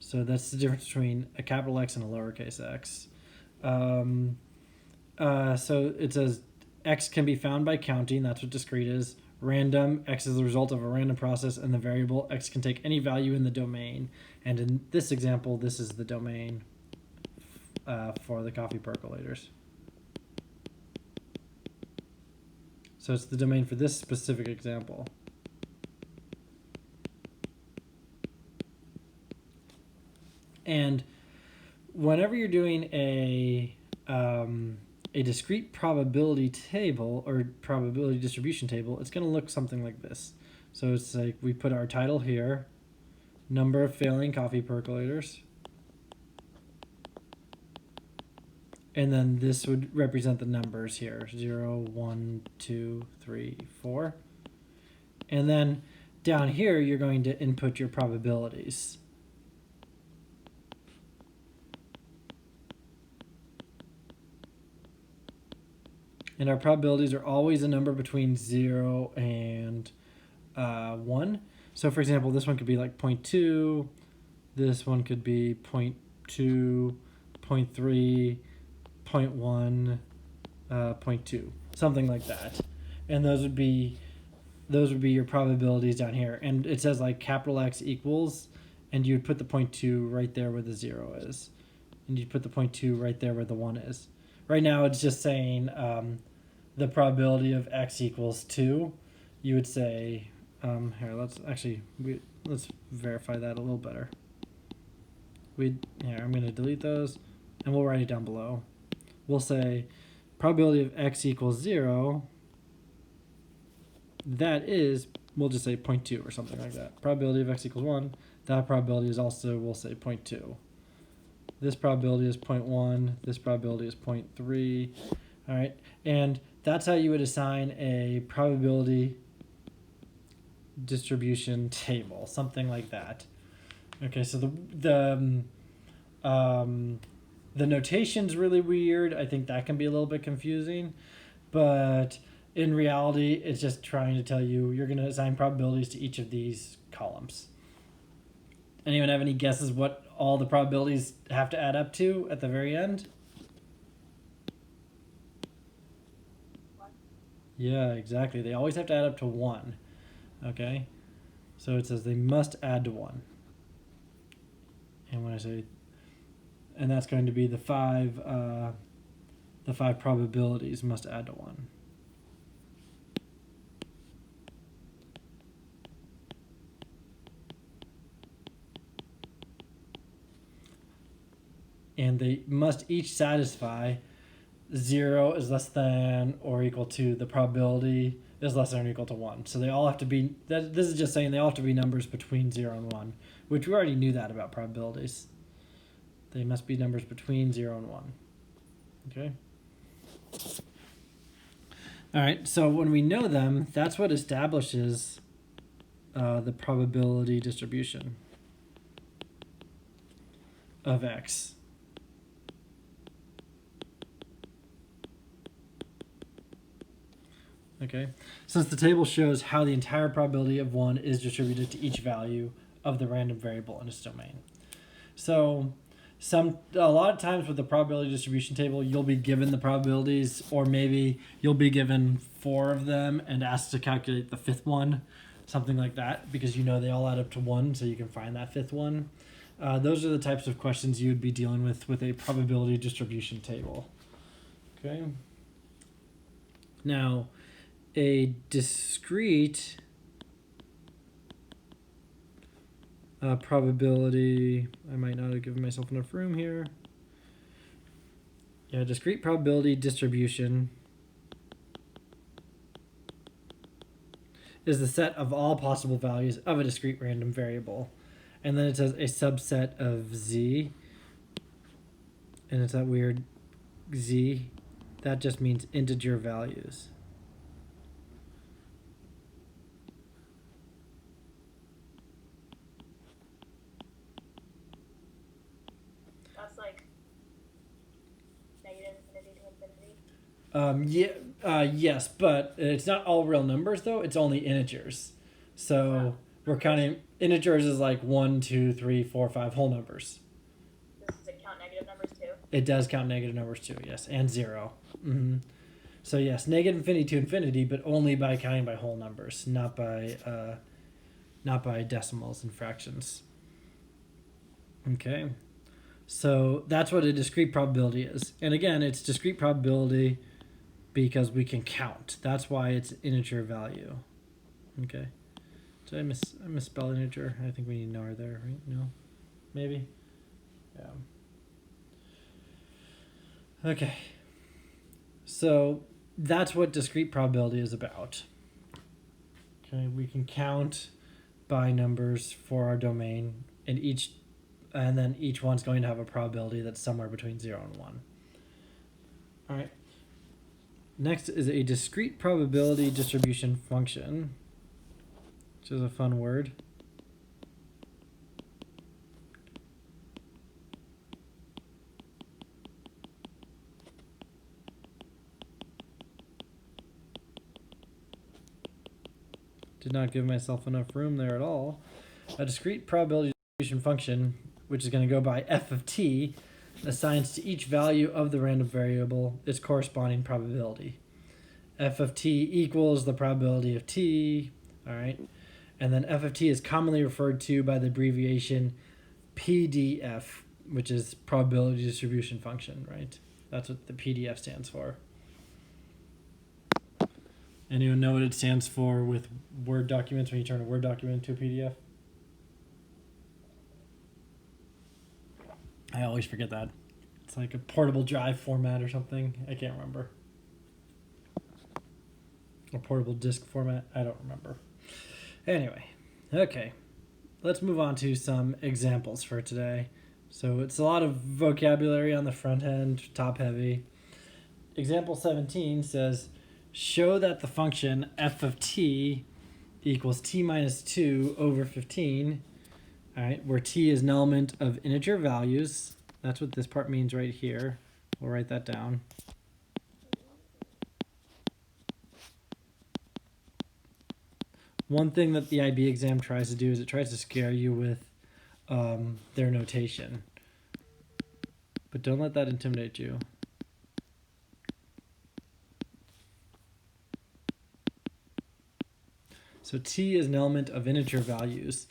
So that's the difference between a capital X and a lowercase x. So it says x can be found by counting. That's what discrete is. Random, x is the result of a random process, and the variable x can take any value in the domain. And in this example, this is the domain for the coffee percolators. So it's the domain for this specific example. And whenever you're doing a discrete probability table or probability distribution table, it's going to look something like this. So it's like we put our title here, number of failing coffee percolators, and then this would represent the numbers here, 0, 1, 2, 3, 4. And then down here, you're going to input your probabilities. And our probabilities are always a number between 0 and 1. So for example, this one could be like 0.2. This one could be 0.2, 0.3, 0.1, 0.2. Something like that. And those would be your probabilities down here. And it says like capital X equals, and you'd put the 0.2 right there where the 0 is. And you'd put the 0.2 right there where the 1 is. Right now, it's just saying the probability of x equals 2. You would say, here, let's verify that a little better. Here, I'm going to delete those, and we'll write it down below. We'll say probability of x equals 0. That is, we'll just say 0.2 or something like that. Probability of x equals 1. That probability is also, we'll say 0.2. This probability is 0.1. This probability is 0.3. All right, and that's how you would assign a probability distribution table, something like that. Okay, so the notation's really weird. I think that can be a little bit confusing, but in reality, it's just trying to tell you you're going to assign probabilities to each of these columns. Anyone have any guesses what all the probabilities have to add up to at the very end? Yeah, exactly. They always have to add up to 1. Okay? So it says they must add to 1. And when I say, and that's going to be the five probabilities must add to 1. And they must each satisfy 0 is less than or equal to the probability is less than or equal to 1. So they all have to be, this is just saying they all have to be numbers between 0 and 1, which we already knew that about probabilities. They must be numbers between 0 and 1. Okay? All right, so when we know them, that's what establishes the probability distribution of x. Okay, since the table shows how the entire probability of 1 is distributed to each value of the random variable in its domain. So a lot of times with the probability distribution table, you'll be given the probabilities, or maybe you'll be given 4 of them and asked to calculate the 5th one, something like that, because you know they all add up to 1, so you can find that 5th one. Those are the types of questions you would be dealing with a probability distribution table. Okay. Now, a discrete probability, I might not have given myself enough room here. Yeah, discrete probability distribution is the set of all possible values of a discrete random variable. And then it says a subset of z, and it's that weird z. That just means integer values. That's like negative infinity to infinity? Yes, but it's not all real numbers, though. It's only integers. So We're counting integers as like 1, 2, 3, 4, 5 whole numbers. Does it count negative numbers too? It does count negative numbers too, yes, and 0. Mm-hmm. So yes, negative infinity to infinity, but only by counting by whole numbers, not by decimals and fractions. Okay, so that's what a discrete probability is. And again, it's discrete probability because we can count. That's why it's integer value. Okay. Did I misspell integer? I think we need an R there, right? No? Maybe? Yeah. Okay. So that's what discrete probability is about. Okay, we can count by numbers for our domain, and then each one's going to have a probability that's somewhere between 0 and 1. All right. Next is a discrete probability distribution function, which is a fun word. Did not give myself enough room there at all. A discrete probability distribution function, which is going to go by f of t, assigns to each value of the random variable its corresponding probability. F of t equals the probability of t, all right? And then f of t is commonly referred to by the abbreviation PDF, which is probability distribution function, right? That's what the PDF stands for. Anyone know what it stands for with Word documents when you turn a Word document into a PDF? I always forget that. It's like a portable drive format or something. I can't remember. Or portable disk format. I don't remember. Anyway, okay. Let's move on to some examples for today. So it's a lot of vocabulary on the front end, top heavy. Example 17 says, show that the function f of t equals t minus 2 over 15, all right, where t is an element of integer values. That's what this part means right here. We'll write that down. One thing that the IB exam tries to do is it tries to scare you with their notation. But don't let that intimidate you. So t is an element of integer values.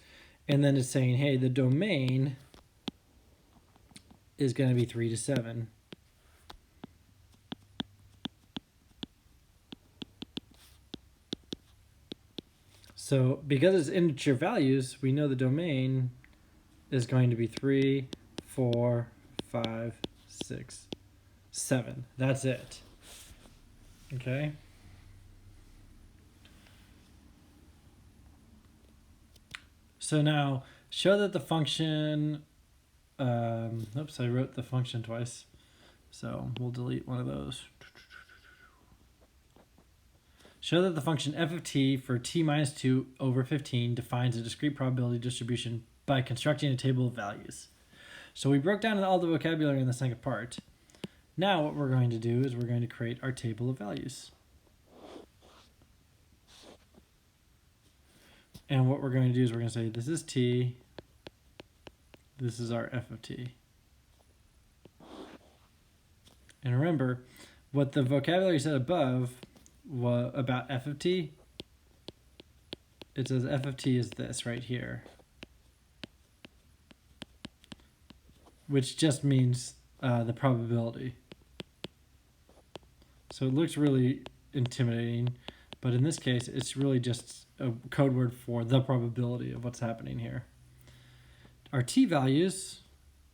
And then it's saying, hey, the domain is going to be 3 to 7. So because it's integer values, we know the domain is going to be 3, 4, 5, 6, 7. That's it. Okay? So now, show that the function, oops, I wrote the function twice. So we'll delete one of those. Show that the function f of t for t minus 2 over 15 defines a discrete probability distribution by constructing a table of values. So we broke down all the vocabulary in the second part. Now what we're going to do is we're going to create our table of values. And what we're going to do is we're going to say this is t, this is our f of t. And remember, what the vocabulary said above about f of t, it says f of t is this right here, which just means the probability. So it looks really intimidating, but in this case, it's really just a code word for the probability of what's happening here. Our t values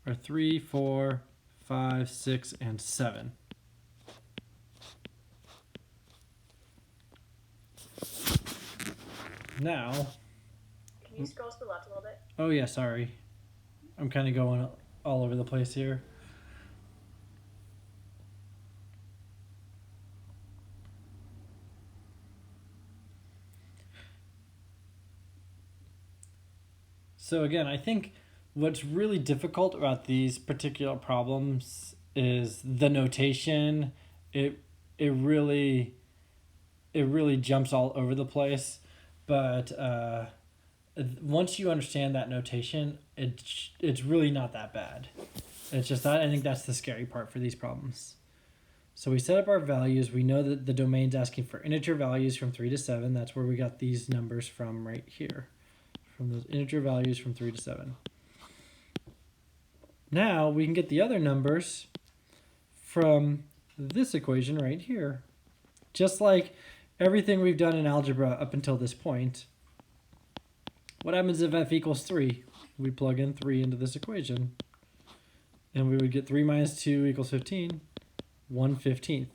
are 3, 4, 5, 6, and 7. Now, Can you scroll to the left a little bit? oh yeah, sorry. I'm kind of going all over the place here. So again, I think what's really difficult about these particular problems is the notation. It really jumps all over the place, but once you understand that notation, it's really not that bad. It's just that I think that's the scary part for these problems. So we set up our values. We know that the domain's asking for integer values from 3 to 7. That's where we got these numbers from right here. From those integer values from 3 to 7. Now we can get the other numbers from this equation right here. Just like everything we've done in algebra up until this point. What happens if f equals 3? We plug in 3 into this equation. And we would get 3 minus 2 equals 15. 1/15.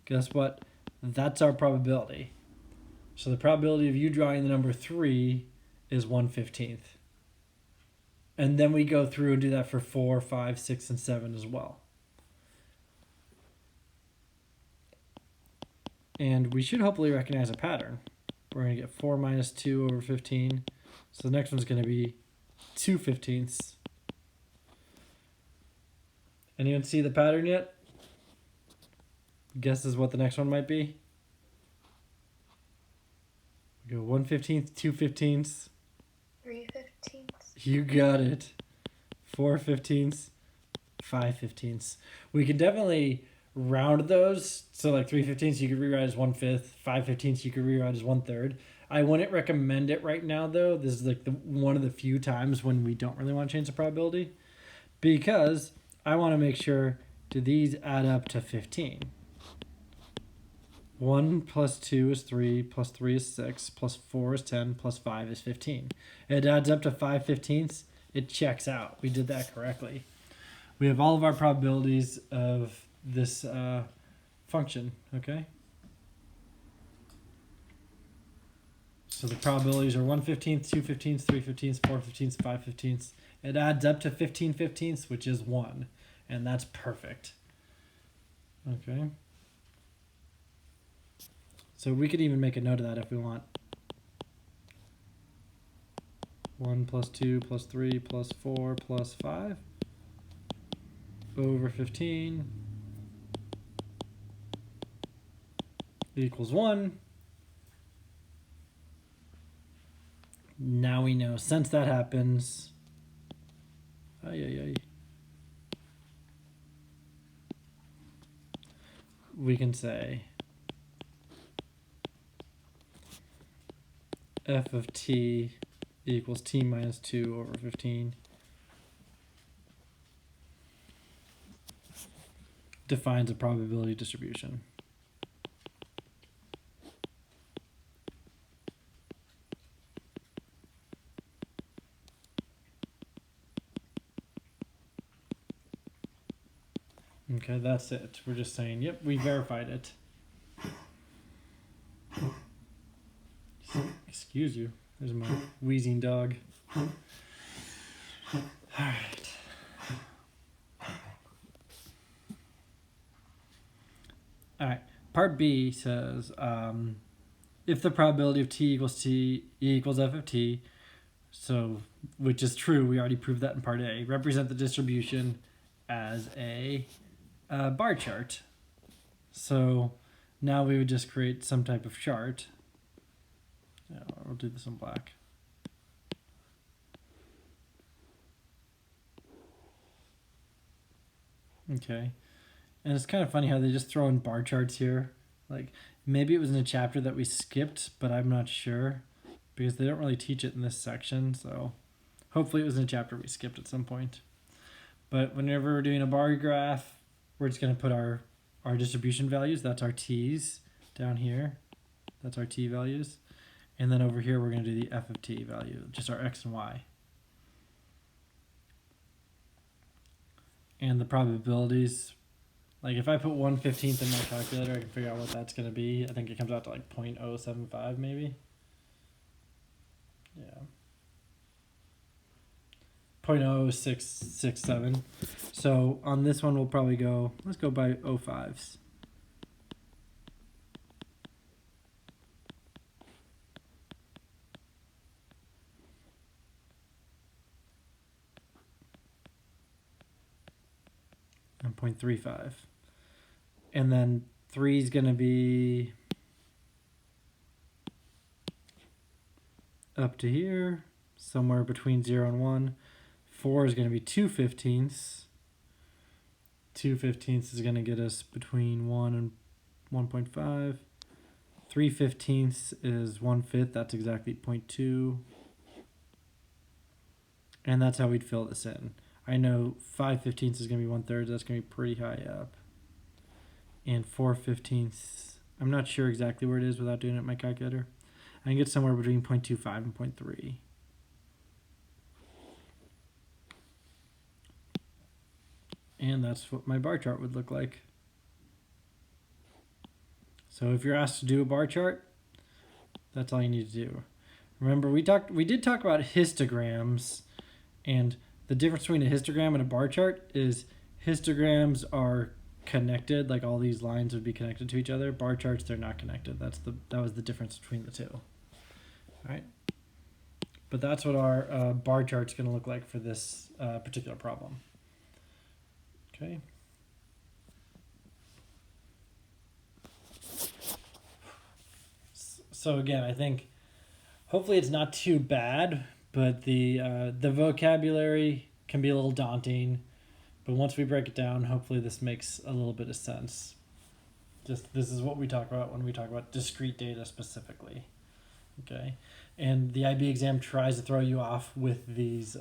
Guess what? That's our probability. So the probability of you drawing the number 3 is 1/15. And then we go through and do that for 4, 5, 6, and 7 as well. And we should hopefully recognize a pattern. We're going to get 4 minus 2 over 15. So the next one's going to be 2/15. Anyone see the pattern yet? Guesses what the next one might be? We go 1/15, 2/15. 3/15. You got it. 4/15, 5/15. We can definitely round those. So like 3/15 you could rewrite as 1/5. 5/15 you could rewrite as 1/3. I wouldn't recommend it right now though. This is like one of the few times when we don't really want to change the probability, because I want to make sure, do these add up to 15? 1 plus 2 is 3, plus 3 is 6, plus 4 is 10, plus 5 is 15. It adds up to 5/15. It checks out. We did that correctly. We have all of our probabilities of this function, okay? So the probabilities are 1/15, 2/15, 3/15, 4/15, 5/15. It adds up to 15/15, which is 1. And that's perfect. Okay. So we could even make a note of that if we want. 1 plus 2 plus 3 plus 4 plus 5 over 15 equals 1. Now we know, since that happens, we can say f of t equals t minus 2 over 15 defines a probability distribution. Okay, that's it. We're just saying, yep, we verified it. Excuse you. There's my wheezing dog. All right. All right. Part B says, if the probability of t equals f of t, so which is true, we already proved that in part A, represent the distribution as a bar chart. So now we would just create some type of chart. Yeah, we'll do this in black. Okay. And it's kind of funny how they just throw in bar charts here. Like, maybe it was in a chapter that we skipped, but I'm not sure, because they don't really teach it in this section. So hopefully it was in a chapter we skipped at some point. But whenever we're doing a bar graph, we're just going to put our distribution values. That's our t's down here. That's our t values. And then over here, we're going to do the f of t value, just our x and y. And the probabilities, like if I put 1/15 in my calculator, I can figure out what that's going to be. I think it comes out to like 0.075 maybe. Yeah. 0.0667. So on this one, we'll probably go, let's go by 0.5s. And 0.35. And then 3 is going to be up to here. somewhere between 0 and 1. 4 is going to be 2/15. 2/15 is going to get us between 1 and 1.5. 3/15 is 1/5. That's exactly 0.2. And that's how we'd fill this in. I know 5/15 is going to be 1/3. That's going to be pretty high up. And 4/15, I'm not sure exactly where it is without doing it in my calculator. I can get somewhere between 0.25 and 0.3. And that's what my bar chart would look like. So if you're asked to do a bar chart, that's all you need to do. Remember, we did talk about histograms, and the difference between a histogram and a bar chart is histograms are connected, like all these lines would be connected to each other. Bar charts, they're not connected. That was the difference between the two. All right. But that's what our bar chart's going to look like for this particular problem. Okay. So again, I think hopefully it's not too bad, but the vocabulary can be a little daunting. But once we break it down, hopefully this makes a little bit of sense. Just this is what we talk about when we talk about discrete data specifically. Okay, and the IB exam tries to throw you off with these,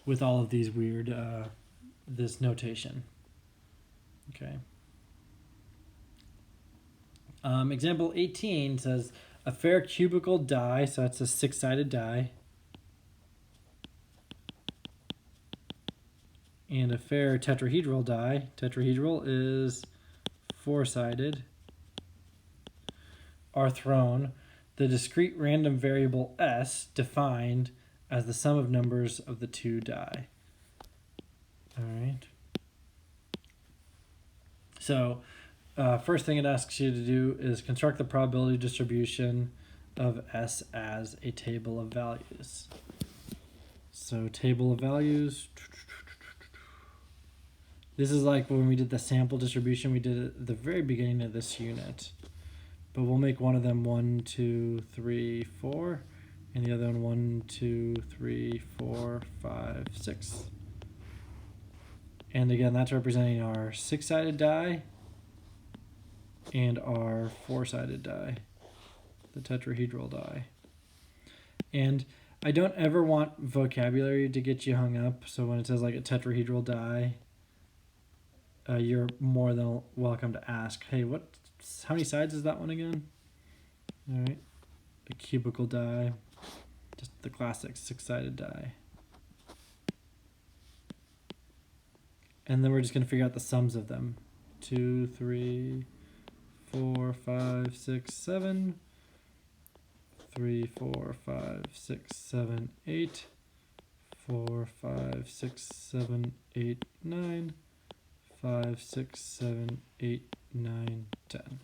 with all of these weird, this notation. Okay. Example 18 says a fair cubical die, so that's a 6-sided die, and a fair tetrahedral die. Tetrahedral is 4-sided. Are thrown. The discrete random variable s defined as the sum of numbers of the two die. All right. So first thing it asks you to do is construct the probability distribution of S as a table of values. So table of values. This is like when we did the sample distribution, we did it at the very beginning of this unit. But we'll make one of them 1, 2, 3, 4, and the other one 1, 2, 3, 4, 5, 6. And again, that's representing our 6-sided die and our 4-sided die, the tetrahedral die. And I don't ever want vocabulary to get you hung up. So when it says like a tetrahedral die, you're more than welcome to ask, hey, how many sides is that one again? All right, a cubical die, just the classic 6-sided die. And then we're just going to figure out the sums of them. 2, 3, 4, 5, 6, 7. 3, 4, 5, 6, 7, 8. 4, 5, 6, 7, 8, 9. 5, 6, 7, 8, 9, 10.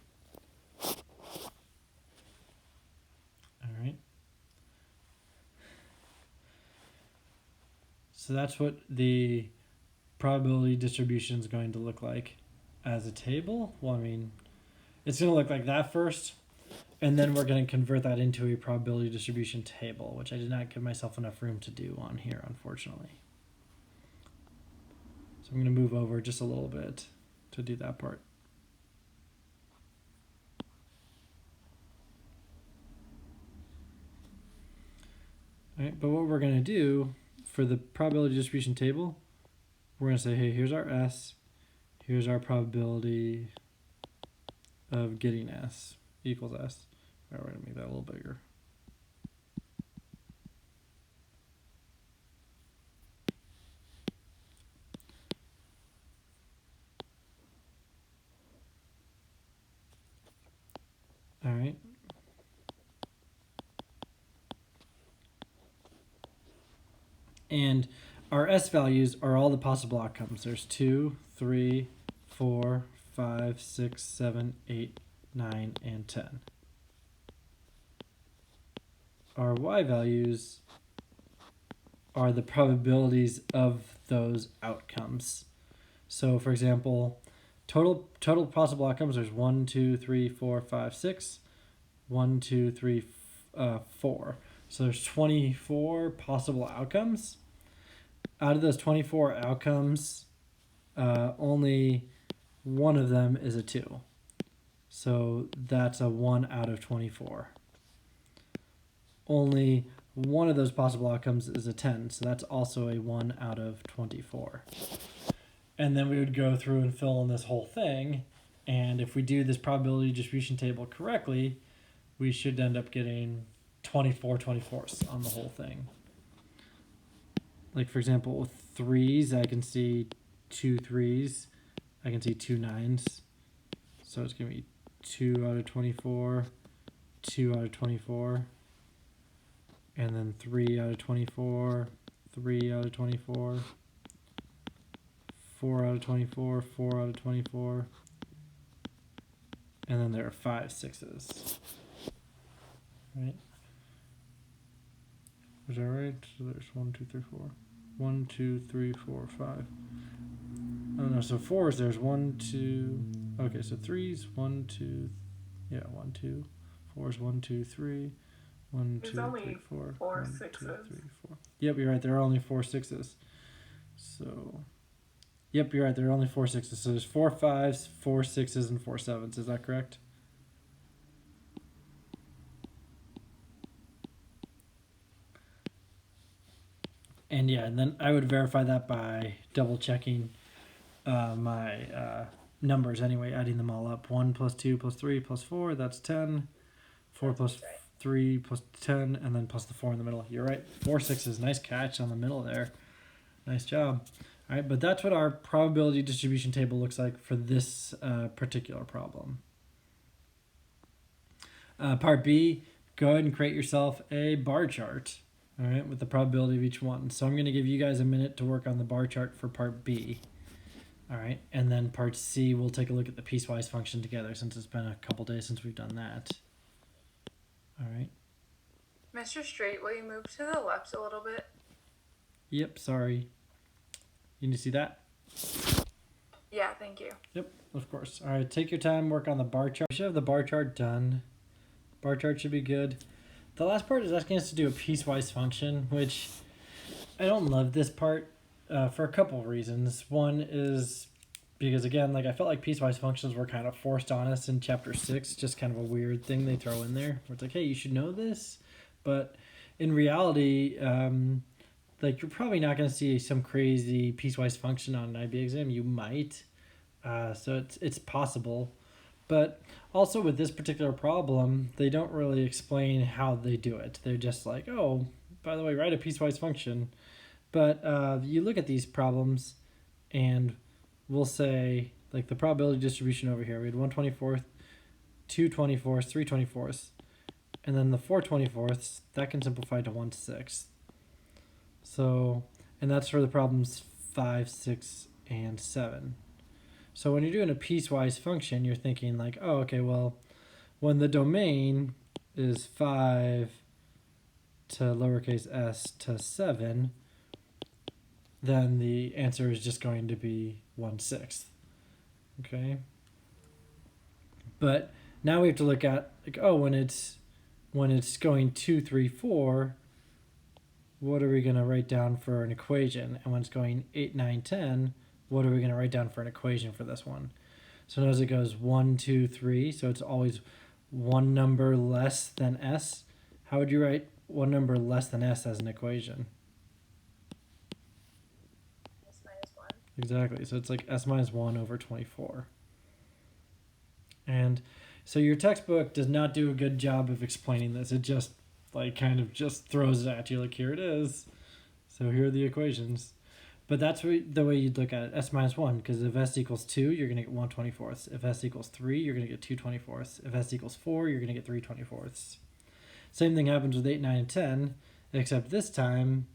All right. So that's what the probability distribution is going to look like as a table. Well, I mean, it's going to look like that first, and then we're going to convert that into a probability distribution table, which I did not give myself enough room to do on here, unfortunately. So I'm going to move over just a little bit to do that part. All right, but what we're going to do for the probability distribution table, we're going to say, hey, here's our S, here's our probability of getting S equals S. All right, we're going to make that a little bigger. All right. And our S values are all the possible outcomes. There's 2, 3, 4, 5, 6, 7, 8, 9, and 10. Our Y values are the probabilities of those outcomes. So for example, total possible outcomes, there's 1, 2, 3, 4, 5, 6. 1, 2, 3, 4. So there's 24 possible outcomes. Out of those 24 outcomes, only one of them is a 2. So that's a 1 out of 24. Only one of those possible outcomes is a 10, so that's also a 1 out of 24. And then we would go through and fill in this whole thing, and if we do this probability distribution table correctly, we should end up getting 24 24ths on the whole thing. Like, for example, with 3s, I can see 2 3s, I can see 2 9s, so it's going to be 2 out of 24, 2 out of 24, and then 3 out of 24, 3 out of 24, 4 out of 24, 4 out of 24, and then there are 5 6s. Right? Is that right? So there's 1, 2, 3, 4. 1, 2, 3, 4, 5. Oh no, so 4s, there's 1, 2. Okay, so 3s, 1, 2. Yeah, 1, 2. 4s, 1, 2, 3. 1, 2, 3, 4. 1, 2, 3, 4. Yep, you're right. There are only 4 6s. So, yep, you're right. There are only 4 6s. So there's 4 5s, 4 6s, and 4 7s. Is that correct? And yeah, and then I would verify that by double checking my numbers anyway, adding them all up. 1 plus 2 plus 3 plus 4, that's 10. 4 plus 3 plus 10, and then plus the 4 in the middle. You're right. 4 6s. Nice catch on the middle there. Nice job. All right, but that's what our probability distribution table looks like for this particular problem. Part B, go ahead and create yourself a bar chart, all right, with the probability of each one. So I'm going to give you guys a minute to work on the bar chart for part B. All right, and then part C, we'll take a look at the piecewise function together since it's been a couple days since we've done that. All right. Mr. Straight, will you move to the left a little bit? Yep, sorry. You need to see that? Yeah, thank you. Yep, of course. All right, take your time, work on the bar chart. We should have the bar chart done. Bar chart should be good. The last part is asking us to do a piecewise function, which I don't love this part for a couple of reasons. One is because, again, like I felt like piecewise functions were kind of forced on us in chapter 6, just kind of a weird thing they throw in there where it's like, hey, you should know this. But in reality, like you're probably not going to see some crazy piecewise function on an IB exam. You might. So it's possible. But also with this particular problem, they don't really explain how they do it. They're just like, oh, by the way, write a piecewise function. But you look at these problems and we'll say, like the probability distribution over here, we had 1/24, 2/24, 3/24, and then the 4/24, that can simplify to 1/6. So, and that's for the problems 5, 6, and 7. So when you're doing a piecewise function, you're thinking like, oh, okay, well, when the domain is 5 to lowercase s to 7, then the answer is just going to be 1/6. Okay? But now we have to look at, like, oh, when it's going 2, 3, 4, what are we going to write down for an equation? And when it's going 8, 9, 10, what are we going to write down for an equation for this one? So notice it goes 1, 2, 3, so it's always one number less than s. How would you write one number less than s as an equation? S minus 1. Exactly, so it's like s minus 1 over 24. And so your textbook does not do a good job of explaining this. It just like kind of just throws it at you like, here it is. So here are the equations. But that's the way you'd look at it, s minus 1, because if s equals 2, you're going to get 1/24. If s equals 3, you're going to get 2/24. If s equals 4, you're going to get 3/24. Same thing happens with 8, 9, and 10, except this time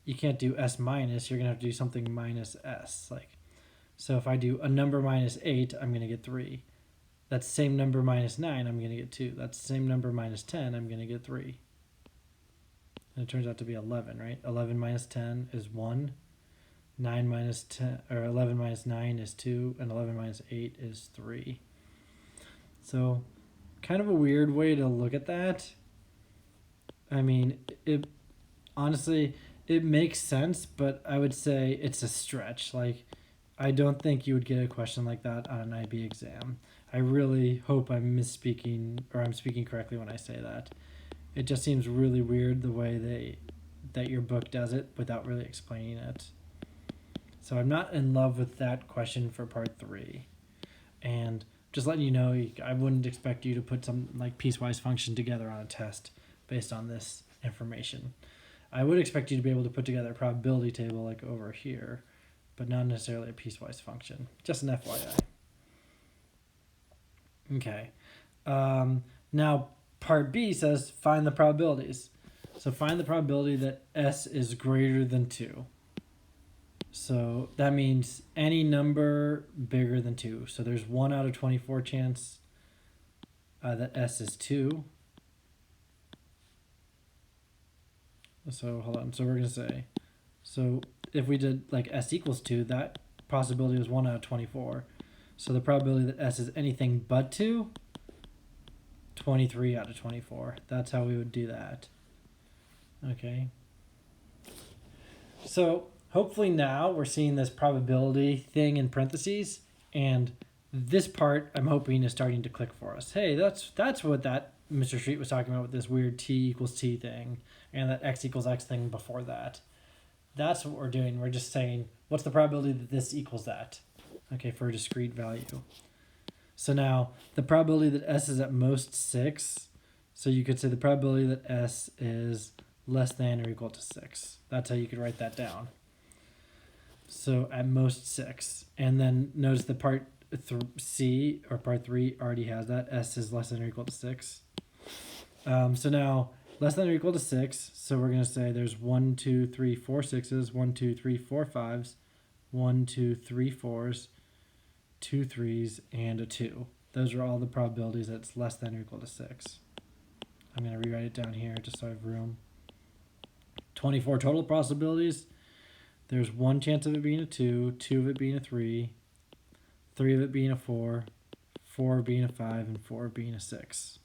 you can't do s minus. You're going to have to do something minus s. Like, so if I do a number minus 8, I'm going to get 3. That same number minus 9, I'm going to get 2. That same number minus 10, I'm going to get 3. And it turns out to be 11, right? 11 minus 10 is 1. 9 minus 10, or 11 minus 9 is 2. And 11 minus 8 is 3. So kind of a weird way to look at that. I mean, it honestly, it makes sense, but I would say it's a stretch. Like, I don't think you would get a question like that on an IB exam. I really hope I'm misspeaking or I'm speaking correctly when I say that. It just seems really weird the way that your book does it without really explaining it. So I'm not in love with that question for part 3. And just letting you know, I wouldn't expect you to put some like piecewise function together on a test based on this information. I would expect you to be able to put together a probability table like over here, but not necessarily a piecewise function. Just an FYI. Okay. Now, part B says find the probabilities. So find the probability that S is greater than 2. So that means any number bigger than 2. So there's 1 out of 24 chance that S is 2. So hold on. So we're going to say, so if we did like S equals 2, that possibility was 1 out of 24. So the probability that S is anything but 2, 23 out of 24. That's how we would do that. Okay. So hopefully now we're seeing this probability thing in parentheses, and this part I'm hoping is starting to click for us. Hey, that's what that Mr. Street was talking about with this weird t equals t thing and that x equals x thing before that. That's what we're doing. We're just saying, what's the probability that this equals that? Okay, for a discrete value. So now the probability that S is at most 6. So you could say the probability that S is less than or equal to 6. That's how you could write that down. So at most 6. And then notice the part C or part 3 already has that. S is less than or equal to 6. So now less than or equal to 6. So we're going to say there's 1, 2, 3, 4 6s, 1, 2, 3, 4 5s, 1, 2, 3 4s, 2 3s, and a 2. Those are all the probabilities that it's less than or equal to 6. I'm going to rewrite it down here just so I have room. 24 total possibilities. There's 1 chance of it being a 2, 2 of it being a 3, 3 of it being a 4, 4 being a 5, and 4 being a 6.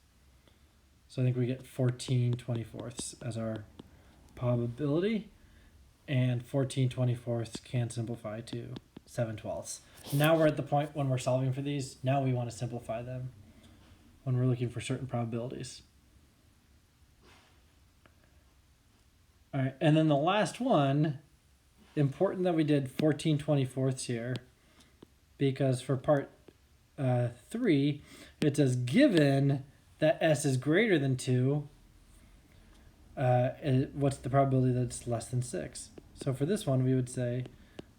So I think we get 14 24ths as our probability, and 14 24ths can simplify to 7 12ths. Now we're at the point when we're solving for these. Now we want to simplify them when we're looking for certain probabilities. All right, and then the last one, important that we did 14 24ths here, because for part 3, it says given that S is greater than 2, what's the probability that it's less than 6? So for this one, we would say,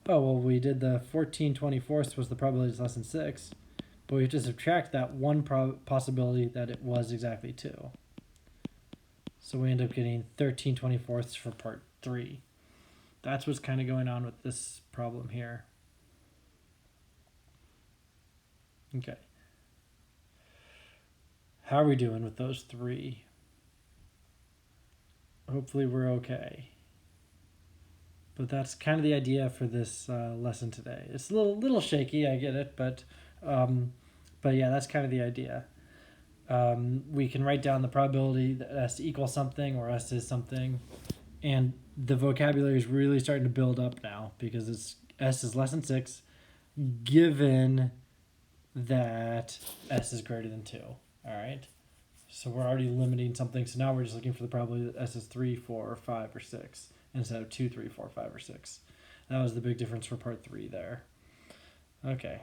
oh, well, we did the 14 24ths was the probability it's less than 6, but we have to subtract that one possibility that it was exactly 2. So we end up getting 13 24ths for part 3. That's what's kind of going on with this problem here. Okay. How are we doing with those 3? Hopefully we're okay. But that's kind of the idea for this lesson today. It's a little shaky, I get it, but yeah, that's kind of the idea. We can write down the probability that S equals something or S is something, and the vocabulary is really starting to build up now because it's S is less than 6, given that S is greater than 2. All right. So we're already limiting something. So now we're just looking for the probability that S is 3, 4, or 5, or 6 instead of 2, 3, 4, 5, or 6. That was the big difference for part 3 there. Okay.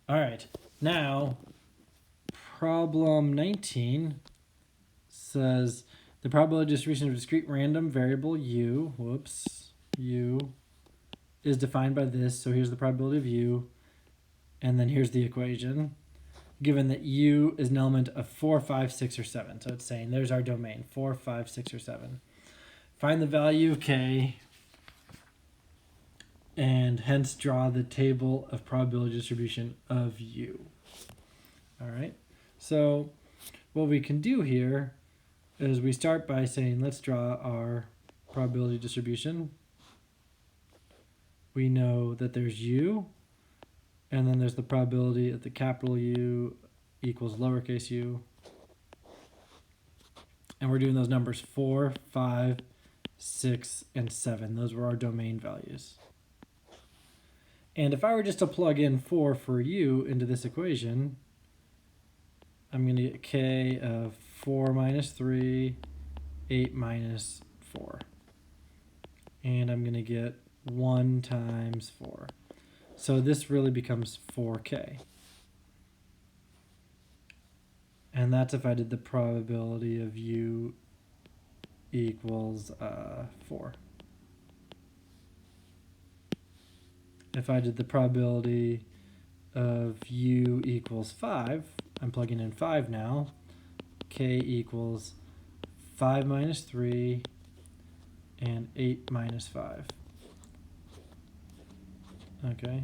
All right. Now, problem 19 says the probability distribution of a discrete random variable u, u, is defined by this. So here's the probability of u, and then here's the equation. Given that u is an element of 4, 5, 6, or 7. So it's saying there's our domain, 4, 5, 6, or 7. Find the value of k, and hence draw the table of probability distribution of u. All right. So what we can do here is we start by saying, let's draw our probability distribution. We know that there's u, and then there's the probability that the capital U equals lowercase u. And we're doing those numbers 4, 5, 6, and 7. Those were our domain values. And if I were just to plug in 4 for u into this equation, I'm going to get k of 4 minus 3, 8 minus 4. And I'm going to get 1 times 4. So this really becomes 4k. And that's if I did the probability of u equals 4. If I did the probability of u equals 5, I'm plugging in 5 now, k equals 5 minus 3 and 8 minus 5. Okay.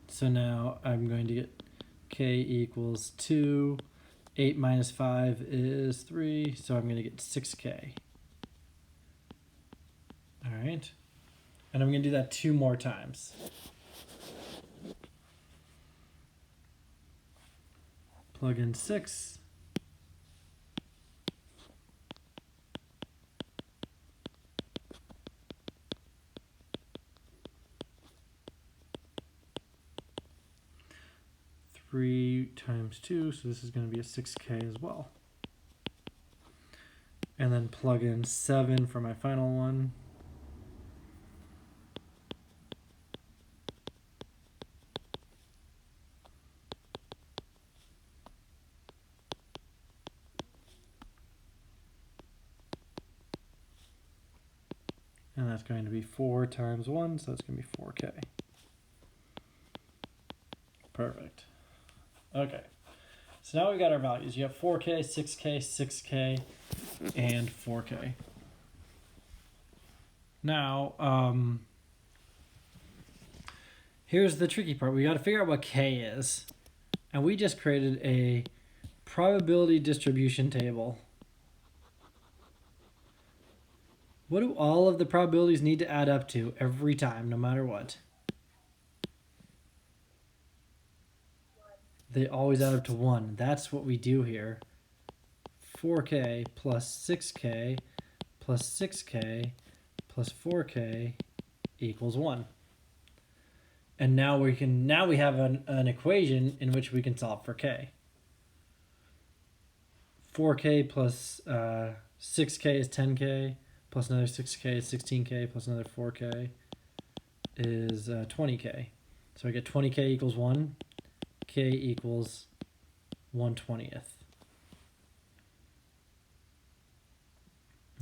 So now I'm going to get k equals 2. 8 minus 5 is 3, so I'm going to get 6k. All right. And I'm going to do that 2 more times. Plug in 6. Three times 2, so this is going to be a 6k as well. And then plug in 7 for my final one. And that's going to be 4 times 1, so that's going to be 4k. Perfect. Okay. So now we've got our values. You have 4k, 6k, 6k, and 4k. Now, here's the tricky part. We got to figure out what k is. And we just created a probability distribution table. What do all of the probabilities need to add up to every time, no matter what? They always add up to 1. That's what we do here. 4k plus 6k plus 6k plus 4k equals 1. And now we have an equation in which we can solve for k. 4k plus 6k is 10k, plus another 6k is 16k, plus another 4k is 20k. So I get 20k equals 1. K equals 1/20th.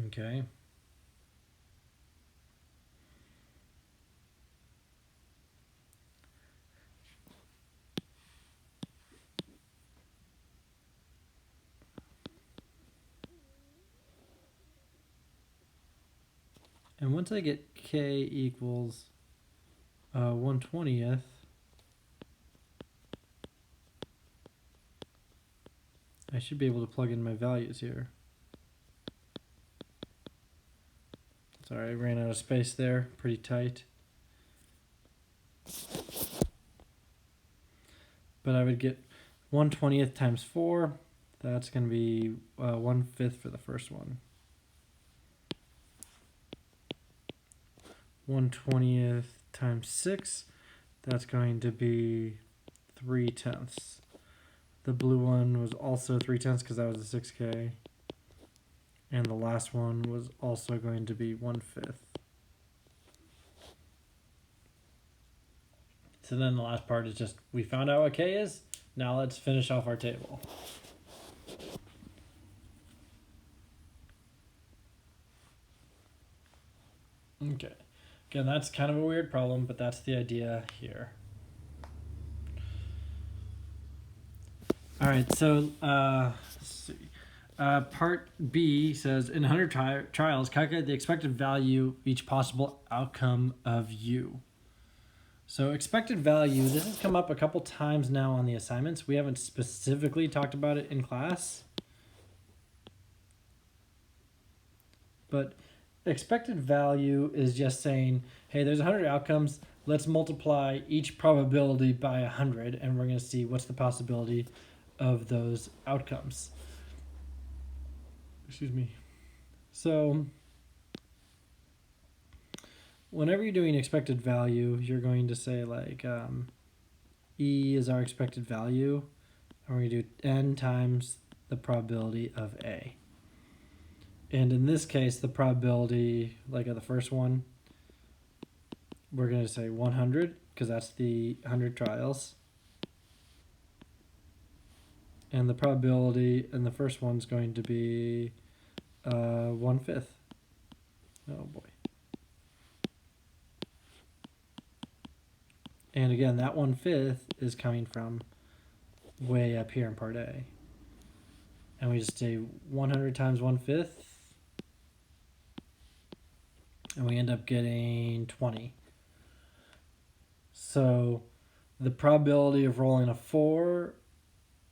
Okay. And once I get k equals 1/20th, I should be able to plug in my values here. Sorry, I ran out of space there. Pretty tight. But I would get 1/20th times 4. That's going to be 1/5 for the first one. 1/20th times 6. That's going to be 3/10. The blue one was also 3/10 because that was a 6k. And the last one was also going to be 1/5. So then the last part is just, we found out what k is. Now let's finish off our table. Okay. Again, that's kind of a weird problem, but that's the idea here. All right, so let's see. Part B says, in 100 trials, calculate the expected value of each possible outcome of u. So expected value, this has come up a couple times now on the assignments. We haven't specifically talked about it in class. But expected value is just saying hey, there's 100 outcomes. Let's multiply each probability by 100, and we're going to see what's the possibility of those outcomes. Excuse me. So whenever you're doing expected value, you're going to say like E is our expected value, and we're going to do n times the probability of A. And in this case, the probability, like of the first one, we're going to say 100 because that's the 100 trials. And the probability in the first one's going to be 1/5. Oh boy. And again, that 1/5 is coming from way up here in part A. And we just say 100 times 1/5. And we end up getting 20. So the probability of rolling a 4,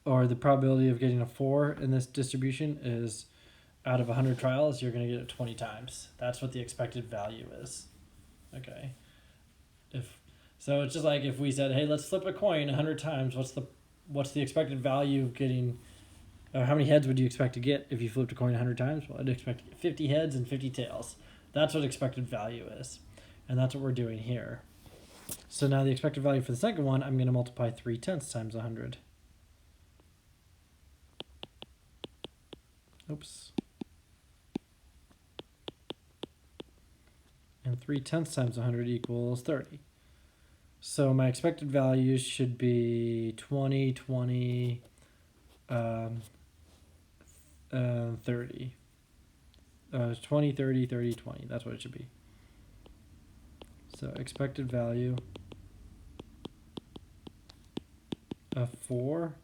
or the probability of getting a 4 in this distribution is, out of 100 trials, you're going to get it 20 times. That's what the expected value is. Okay. So it's just like if we said, hey, let's flip a coin 100 times, what's the expected value of getting, or how many heads would you expect to get if you flipped a coin 100 times? Well, I'd expect 50 heads and 50 tails. That's what expected value is. And that's what we're doing here. So now the expected value for the second one, I'm going to multiply 3/10 times 100. Oops. And 3/10 times 100 equals 30. So my expected values should be 20, 20, 30. 20, 30, 30, 20. That's what it should be. So expected value of 4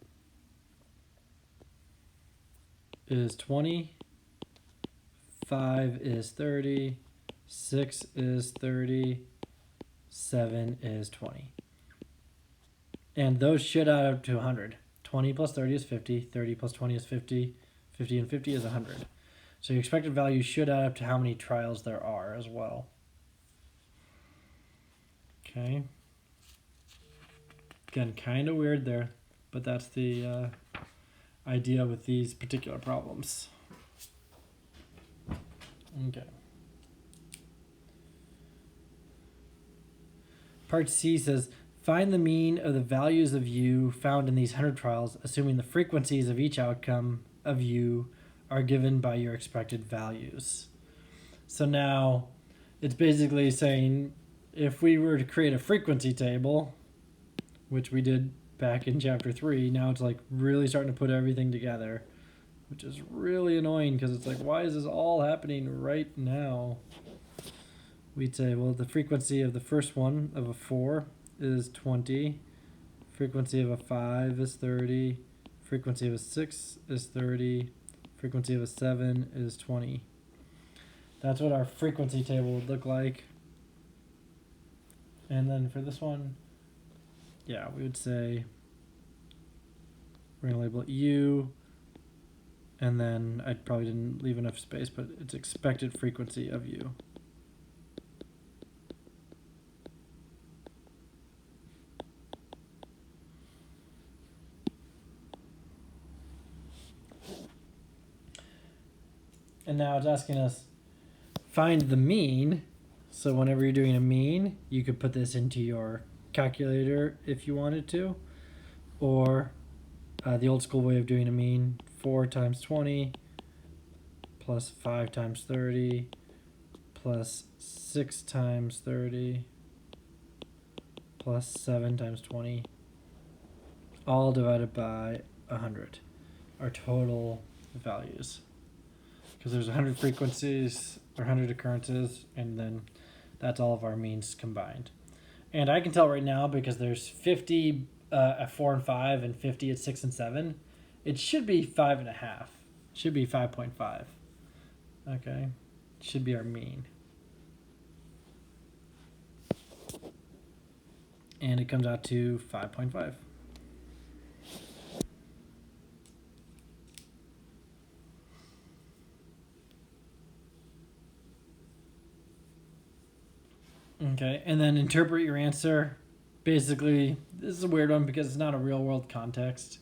is 20, 5 is 30, 6 is 30, 7 is 20. And those should add up to 100. 20 plus 30 is 50, 30 plus 20 is 50, 50 and 50 is 100. So your expected value should add up to how many trials there are as well. Okay. Again, kind of weird there, but that's the idea with these particular problems. Okay. Part C says, find the mean of the values of U found in these 100 trials, assuming the frequencies of each outcome of U are given by your expected values. So now it's basically saying if we were to create a frequency table, which we did back in chapter 3, now it's like really starting to put everything together, which is really annoying because it's like, why is this all happening right now? We'd say, well, the frequency of the first one of a 4 is 20, frequency of a 5 is 30, frequency of a 6 is 30, frequency of a 7 is 20. That's what our frequency table would look like. And then for this one, yeah, we would say we're going to label it U, and then I probably didn't leave enough space, but it's expected frequency of U. And now it's asking us, find the mean. So whenever you're doing a mean, you could put this into your calculator if you wanted to. Or the old school way of doing a mean, 4 times 20 plus 5 times 30 plus 6 times 30 plus 7 times 20, all divided by 100, our total values. Because there's 100 frequencies or 100 occurrences, and then that's all of our means combined. And I can tell right now, because there's 50 at 4 and 5 and 50 at 6 and 7, it should be 5.5. It should be 5.5. Okay, it should be our mean. And it comes out to 5.5. Okay, and then interpret your answer. Basically, this is a weird one because it's not a real world context,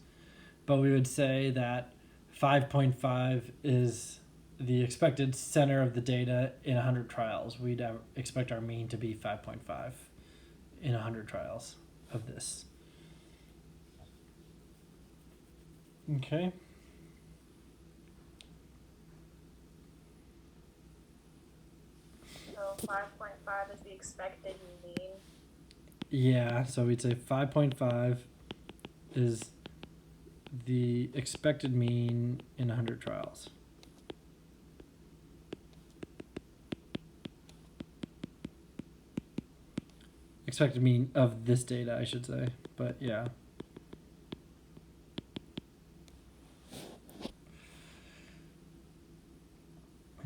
but we would say that 5.5 is the expected center of the data in 100 trials. We'd expect our mean to be 5.5 in 100 trials of this. Okay. So 5.5 is the expected mean. Yeah, so we'd say 5.5 is the expected mean in 100 trials. Expected mean of this data, I should say, but yeah.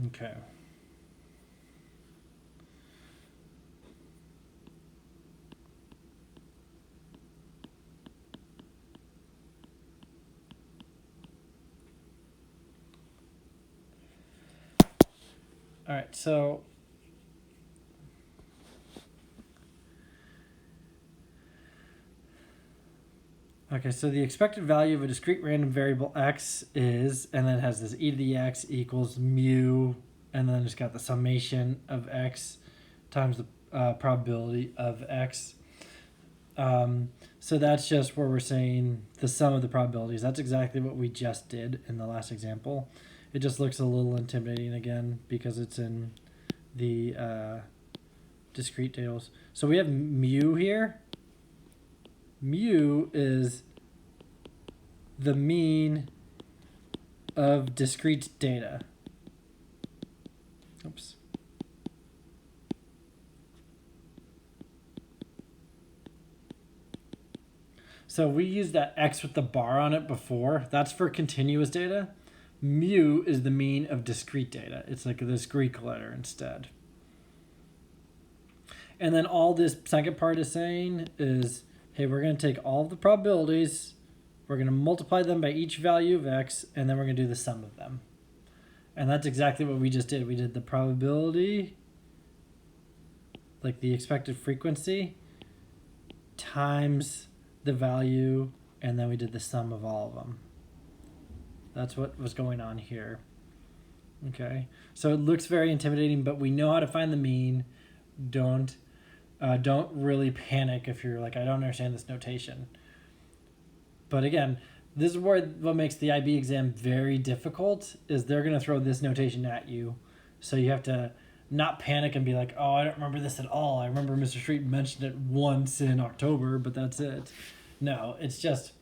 Okay. All right, so so the expected value of a discrete random variable x is, and then it has this e to the x equals mu, and then it's got the summation of x times the probability of x. So that's just where we're saying the sum of the probabilities. That's exactly what we just did in the last example. It just looks a little intimidating again because it's in the discrete tables. So we have mu here. Mu is the mean of discrete data. Oops. So we used that x with the bar on it before. That's for continuous data. Mu is the mean of discrete data. It's like this Greek letter instead. And then all this second part is saying is, hey, we're going to take all of the probabilities, we're going to multiply them by each value of x, and then we're going to do the sum of them. And that's exactly what we just did. We did the probability, like the expected frequency, times the value, and then we did the sum of all of them. That's what was going on here. Okay, so it looks very intimidating, but we know how to find the mean. Don't really panic if you're like, I don't understand this notation. But again, this is where what makes the IB exam very difficult is they're going to throw this notation at you. So you have to not panic and be like, oh, I don't remember this at all. I remember Mr. Street mentioned it once in October, but that's it. No, it's just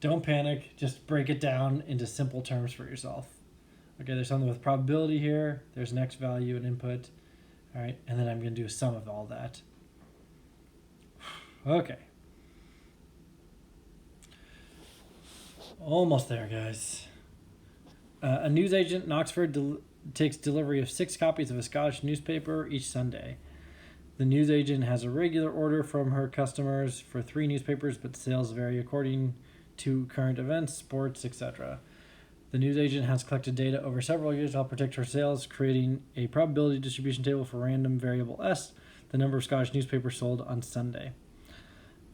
don't panic. Just break it down into simple terms for yourself. Okay, there's something with probability here. There's an x value and input. All right, and then I'm going to do a sum of all that. Okay. Almost there, guys. A newsagent in Oxford takes delivery of 6 copies of a Scottish newspaper each Sunday. The newsagent has a regular order from her customers for 3 newspapers, but sales vary according to current events, sports, etc. The newsagent has collected data over several years to help predict her sales, creating a probability distribution table for random variable S, the number of Scottish newspapers sold on Sunday.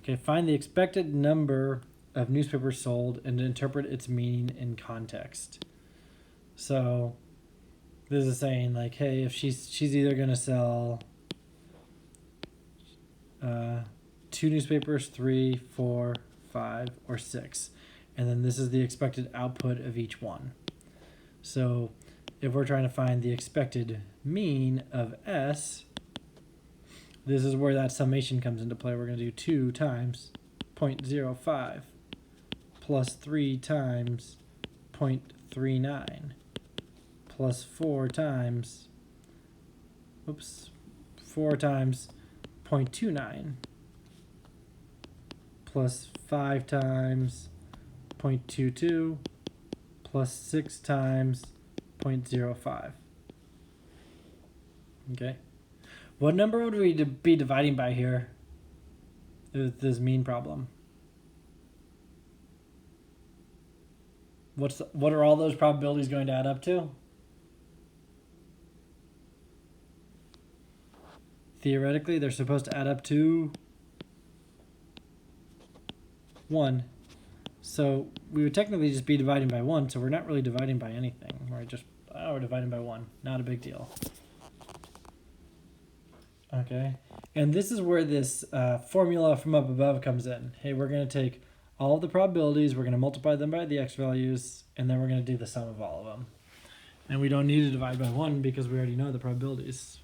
Okay, find the expected number of newspapers sold and interpret its meaning in context. So this is saying like, hey, if she's either gonna sell 2 newspapers, 3, 4, 5, or 6, and then this is the expected output of each one. So if we're trying to find the expected mean of S, this is where that summation comes into play. We're going to do 2 times 0.05 plus 3 times 0.39 plus 4 times 0.29 plus 5 times 0.22 plus 6 times 0.05. Okay. What number would we be dividing by here with this mean problem? What are all those probabilities going to add up to? theoretically, they're supposed to add up to 1. So we would technically just be dividing by 1, so we're not really dividing by anything. We're just, we're dividing by 1. Not a big deal. Okay, and this is where this formula from up above comes in. Hey, we're going to take all of the probabilities, we're going to multiply them by the x values, and then we're going to do the sum of all of them. And we don't need to divide by 1 because we already know the probabilities.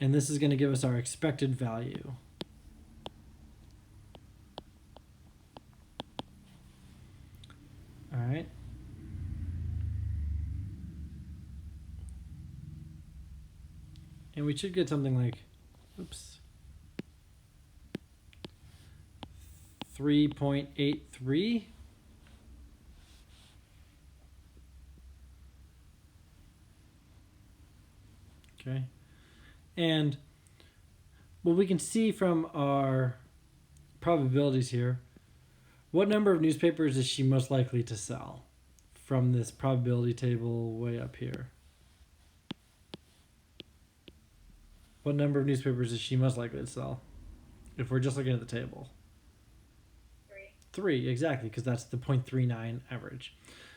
And this is going to give us our expected value. All right. And we should get something like, oops, 3.83. Okay. And what we can see from our probabilities here, what number of newspapers is she most likely to sell from this probability table way up here? What number of newspapers is she most likely to sell if we're just looking at the table? 3, exactly, because that's the 0.39 average.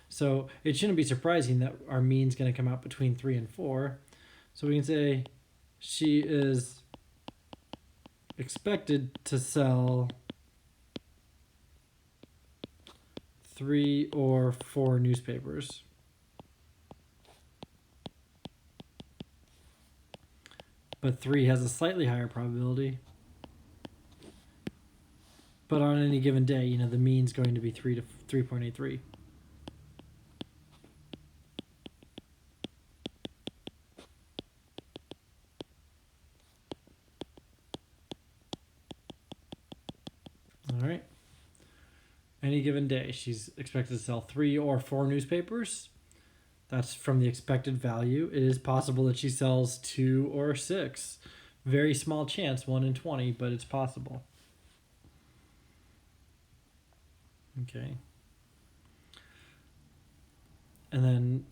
So it shouldn't be surprising that our mean is going to come out between 3 and 4. So we can say she is expected to sell 3 or 4 newspapers. But 3 has a slightly higher probability. But on any given day, you know, the mean's going to be 3 to 3.83. All right. Any given day, she's expected to sell 3 or 4 newspapers. That's from the expected value. It is possible that she sells 2 or 6. Very small chance, 1 in 20, but it's possible. Okay. And then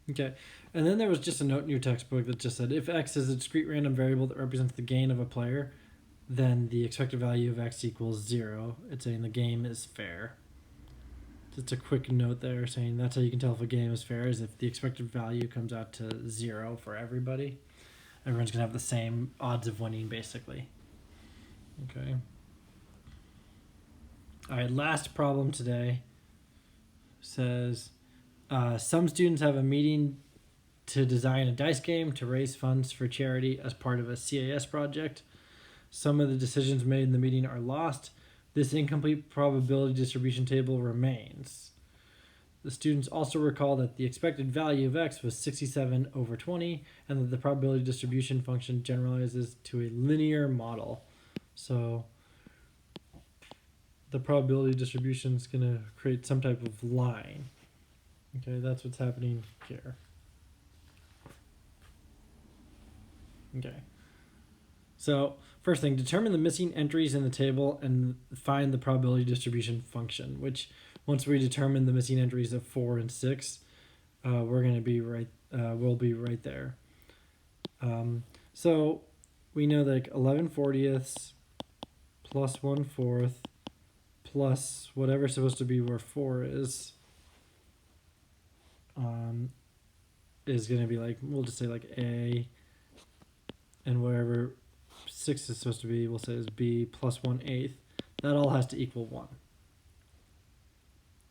okay. And then there was just a note in your textbook that just said if x is a discrete random variable that represents the gain of a player, then the expected value of x equals 0. It's saying the game is fair. Just a quick note there saying that's how you can tell if a game is fair, is if the expected value comes out to 0 for everybody. Everyone's going to have the same odds of winning, basically. Okay. All right, last problem today says some students have a meeting to design a dice game to raise funds for charity as part of a CAS project. Some of the decisions made in the meeting are lost. This incomplete probability distribution table remains. The students also recall that the expected value of x was 67 over 20 and that the probability distribution function generalizes to a linear model. So the probability distribution is going to create some type of line. Okay, that's what's happening here. Okay. So first thing, determine the missing entries in the table and find the probability distribution function, which once we determine the missing entries of 4 and 6, we're going to be right, we'll be right there. So we know that 11/40 plus 1/4 plus whatever's supposed to be where 4 is going to be like, we'll just say like A, and wherever 6 is supposed to be, we'll say is B plus 1/8. That all has to equal 1.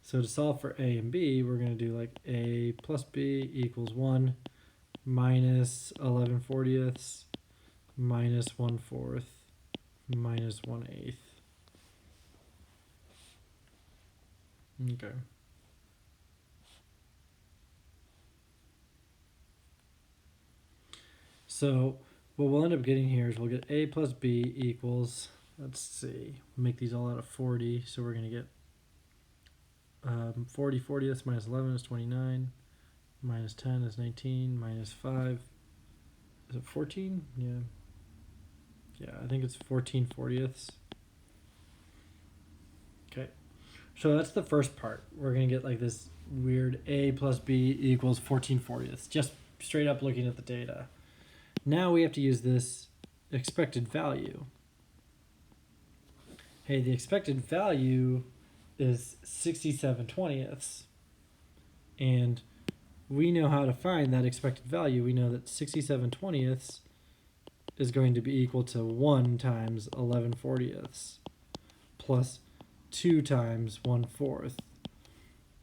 So to solve for A and B, we're going to do like A plus B equals 1 minus 11/40 minus 1/4 minus 1/8. Okay. So what we'll end up getting here is we'll get A plus B equals, let's see, we'll make these all out of 40. So we're going to get 40/40 minus 11 is 29, minus 10 is 19, minus 5, is it 14? Yeah, I think it's 14/40. So that's the first part. We're going to get like this weird a plus b equals 14/40ths, just straight up looking at the data. Now we have to use this expected value. Hey, the expected value is 67/20ths. And we know how to find that expected value. We know that 67/20ths is going to be equal to 1 times 11/40ths plus 2 times 1/4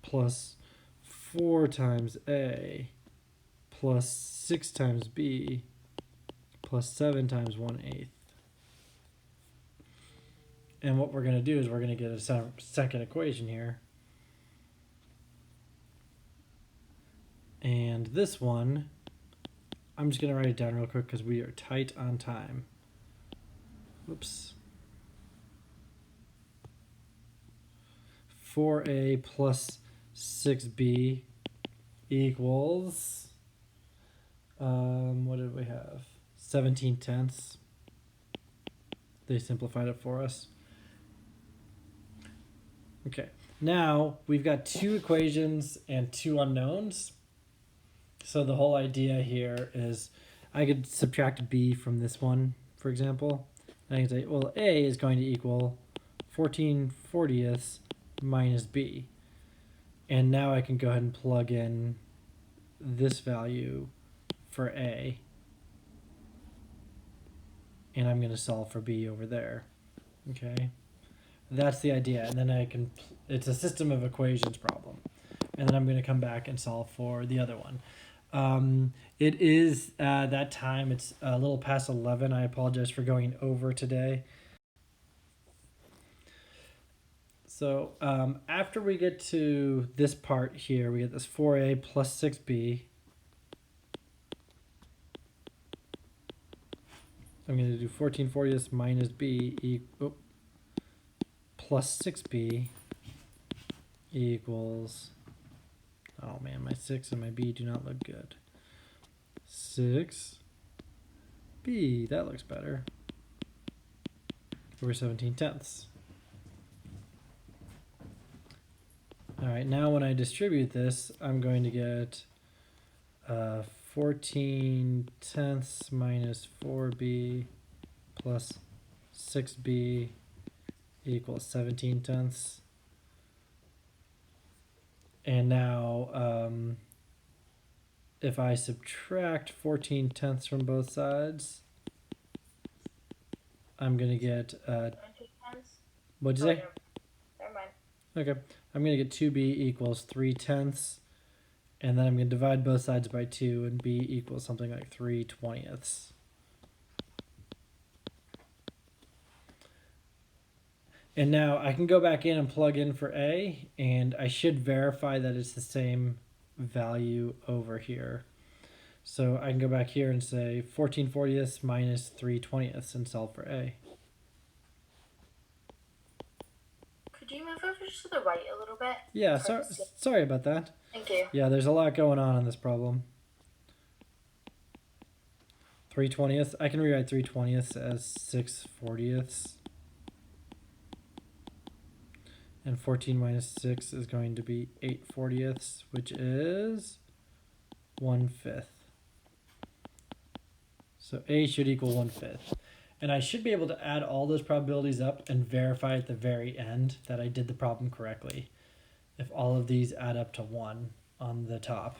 plus 4 times A plus 6 times B plus 7 times 1/8. And what we're going to do is we're going to get a second equation here. And this one, I'm just going to write it down real quick because we are tight on time. Whoops. 4a plus 6b equals, what did we have? 17/10. They simplified it for us. Okay, now we've got 2 equations and 2 unknowns. So the whole idea here is I could subtract b from this one, for example. And I can say, well, a is going to equal 14/40ths minus b. And now I can go ahead and plug in this value for a. And I'm going to solve for b over there. Okay, that's the idea. And then I can, it's a system of equations problem. And then I'm going to come back and solve for the other one. It is that time. It's a little past 11. I apologize for going over today. So after we get to this part here, we get this 4a plus 6b. I'm going to do 14/40ths minus b plus 6b equals, oh man, my 6 and my b do not look good. 6b, that looks better, over 17/10. All right, now when I distribute this, I'm going to get 14/10 minus 4b plus 6b equals 17/10. And now if I subtract 14/10 from both sides, I'm going to get, what'd you say? Never mind. Okay, I'm going to get 2b equals 3/10. And then I'm going to divide both sides by 2, and b equals something like 3/20ths. And now I can go back in and plug in for a, and I should verify that it's the same value over here. So I can go back here and say 14/40ths minus 3/20ths and solve for a. Could you move over just to the right a little bit? Yeah, sorry about that. Thank you. Yeah, there's a lot going on in this problem. 3/20ths, I can rewrite 3/20ths as 6/40ths. And 14 minus 6 is going to be 8/40ths, which is 1/5. So a should equal 1/5. And I should be able to add all those probabilities up and verify at the very end that I did the problem correctly, if all of these add up to 1 on the top.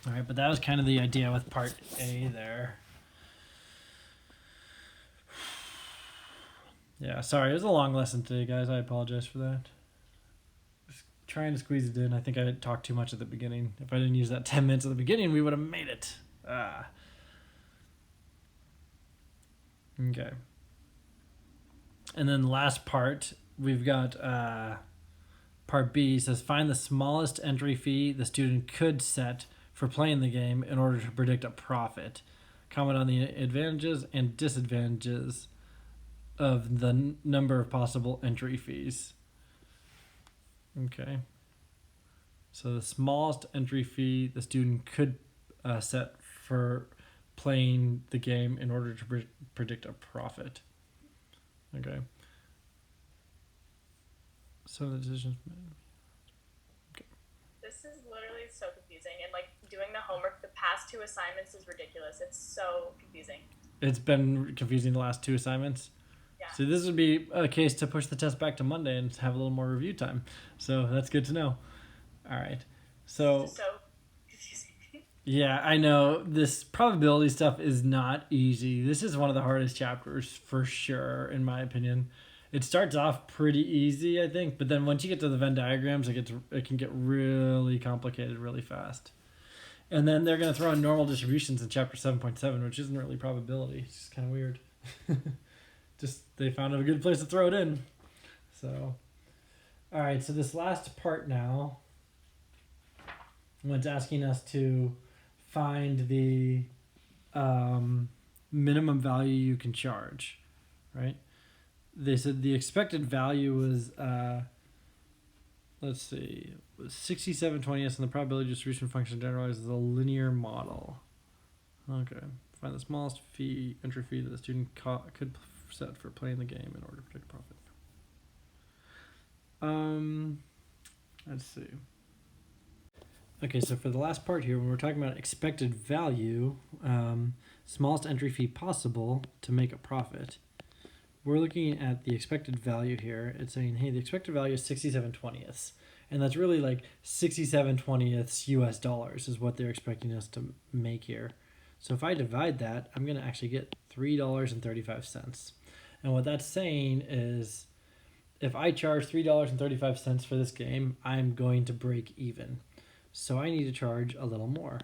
All right, but that was kind of the idea with part A there. Yeah, sorry, it was a long lesson today, guys. I apologize for that. Just trying to squeeze it in. I think I talked too much at the beginning. If I didn't use that 10 minutes at the beginning, we would have made it. Okay. And then the last part, we've got part B says find the smallest entry fee the student could set for playing the game in order to predict a profit. Comment on the advantages and disadvantages of the number of possible entry fees. Okay. So the smallest entry fee the student could set for playing the game in order to predict a profit. Okay. some of the decisions. This is literally so confusing, and like doing the homework, the past two assignments is ridiculous. It's so confusing. It's been confusing the last two assignments. Yeah. So this would be a case to push the test back to Monday and have a little more review time. So that's good to know. All right. So It's just so confusing. yeah, I know this probability stuff is not easy. This is one of the hardest chapters for sure, in my opinion. It starts off pretty easy, I think, but then once you get to the Venn diagrams, it can get really complicated really fast. And then they're going to throw in normal distributions in chapter 7.7, which isn't really probability. It's just kind of weird. Just they found a good place to throw it in. So, all right. So this last part now, it's asking us to find the minimum value you can charge, right? They said the expected value was let's see, was 67/20, and the probability distribution function generalizes a linear model. Okay, find the smallest entry fee that the student could set for playing the game in order to predict profit. Let's see. Okay, so for the last part here, when we're talking about expected value, smallest entry fee possible to make a profit, we're looking at the expected value here. It's saying, hey, the expected value is 67/20ths. And that's really like 67/20ths US dollars is what they're expecting us to make here. So if I divide that, I'm going to actually get $3.35. And what that's saying is if I charge $3.35 for this game, I'm going to break even. So I need to charge a little more.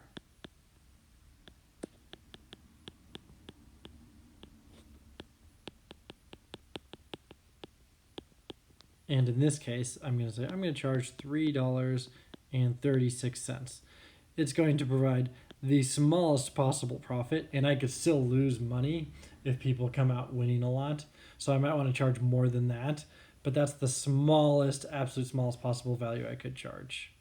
And in this case, I'm going to charge $3.36. It's going to provide the smallest possible profit, and I could still lose money if people come out winning a lot. So I might want to charge more than that, but that's the smallest, absolute smallest possible value I could charge.